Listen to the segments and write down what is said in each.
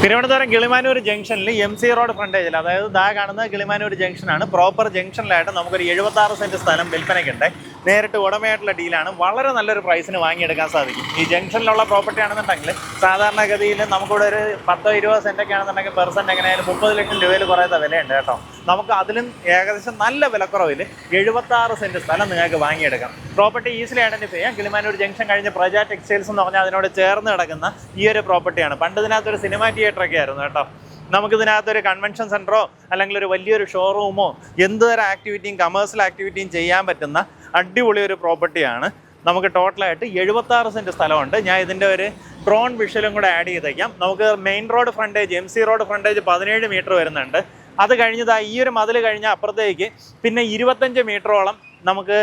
തിരുവനന്തപുരം കിളിമാനൂർ ജംഗ്ഷനിൽ M C road ഫ്രണ്ടേജിൽ, അതായത് ദാ കാണുന്ന കിളിമാനൂർ ജംഗ്ഷനാണ്. പ്രോപ്പർ ജംഗ്ഷനിലായിട്ട് നമുക്കൊരു 76 സെൻറ്റ് സ്ഥലം വിൽപ്പനയ്ക്കുണ്ട്. നേരിട്ട് ഉടമയായിട്ടുള്ള ഡീലാണ്. വളരെ നല്ലൊരു പ്രൈസിന് വാങ്ങിയെടുക്കാൻ സാധിക്കും. ഈ ജംഗ്ഷനിലുള്ള പ്രോപ്പർട്ടി ആണെന്നുണ്ടെങ്കിൽ സാധാരണഗതിയിൽ നമുക്കിവിടെ ഒരു 10-20 സെൻറ്റൊക്കെ ആണെന്നുണ്ടെങ്കിൽ പെർ സെൻറ്റ് എങ്ങനെയായാലും 30 ലക്ഷം രൂപയിൽ കുറയാത്ത വിലയുണ്ട് കേട്ടോ. നമുക്ക് അതിലും ഏകദേശം നല്ല വിലക്കുറവിൽ 76 സെൻറ്റ് സ്ഥലം നിങ്ങൾക്ക് വാങ്ങിയെടുക്കാം. പ്രോപ്പർട്ടി ഈസിലി ഐഡൻറ്റിഫൈ ചെയ്യാം. കിളിമാനൂർ ജംഗ്ഷൻ കഴിഞ്ഞ് പ്രജ ടെക്സ്റ്റൈൽസ് എന്ന് പറഞ്ഞാൽ അതിനോട് ചേർന്ന് കിടക്കുന്ന ഈ ഒരു പ്രോപ്പർട്ടിയാണ്. പണ്ട് ഇതിനകത്തൊരു സിനിമ തിയേറ്ററൊക്കെ ആയിരുന്നു കേട്ടോ. നമുക്കിതിനകത്തൊരു കൺവെൻഷൻ സെൻറ്ററോ അല്ലെങ്കിൽ ഒരു വലിയൊരു ഷോറൂമോ എന്ത് തരം ആക്ടിവിറ്റിയും കമേഴ്സ്യൽ ആക്ടിവിറ്റിയും ചെയ്യാൻ പറ്റുന്ന അടിപൊളി ഒരു പ്രോപ്പർട്ടിയാണ്. നമുക്ക് ടോട്ടലായിട്ട് 76 സെൻറ്റ് സ്ഥലമുണ്ട്. ഞാൻ ഇതിൻ്റെ ഒരു ഡ്രോൺ വിഷ്വലും കൂടെ ആഡ് ചെയ്തേക്കാം. നമുക്ക് main road frontage, M C road frontage 17 metre വരുന്നുണ്ട്. അത് കഴിഞ്ഞതാ ഈ ഒരു മതിൽ കഴിഞ്ഞ അപ്പുറത്തേക്ക് പിന്നെ 25 മീറ്ററോളം നമുക്ക്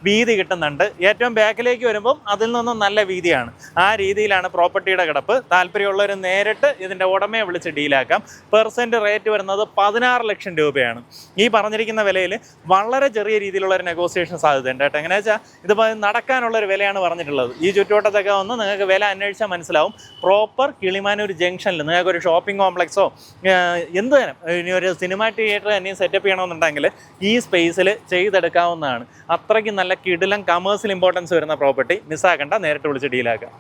വീതി കിട്ടുന്നുണ്ട്. ഏറ്റവും ബാക്കിലേക്ക് വരുമ്പം അതിൽ നിന്നും നല്ല വീതിയാണ്. ആ രീതിയിലാണ് പ്രോപ്പർട്ടിയുടെ കിടപ്പ്. താല്പര്യമുള്ളവർ നേരിട്ട് ഇതിൻ്റെ ഉടമയെ വിളിച്ച് ഡീലാക്കാം. പെർസെൻറ്റ് റേറ്റ് വരുന്നത് 16 ലക്ഷം രൂപയാണ്. ഈ പറഞ്ഞിരിക്കുന്ന വിലയിൽ വളരെ ചെറിയ രീതിയിലുള്ളൊരു നെഗോസിയേഷൻ സാധ്യതയുണ്ട് കേട്ടോ. എങ്ങനെയാ വെച്ചാൽ ഇതിപ്പോൾ നടക്കാനുള്ളൊരു വിലയാണ് പറഞ്ഞിട്ടുള്ളത്. ഈ ചുറ്റുവട്ടത്തൊക്കെ വന്ന് നിങ്ങൾക്ക് വില അന്വേഷിച്ചാൽ മനസ്സിലാവും. പ്രോപ്പർ കിളിമാനൂർ ജംഗ്ഷനിൽ നിങ്ങൾക്കൊരു ഷോപ്പിംഗ് കോംപ്ലക്സോ എന്ത് തരം ഇനി ഒരു സിനിമ തിയേറ്റർ തന്നെയും സെറ്റപ്പ് ചെയ്യണമെന്നുണ്ടെങ്കിൽ ഈ സ്പേസിൽ ചെയ്തെടുക്കാവുന്നതാണ്. അത്രയ്ക്ക് നല്ല കിടിലം കമേഴ്സ്യൽ ഇമ്പോർട്ടൻസ് വരുന്ന പ്രോപ്പർട്ടി. മിസ്സാക്കണ്ട, നേരിട്ട് വിളിച്ച് ഡീലാക്കാം.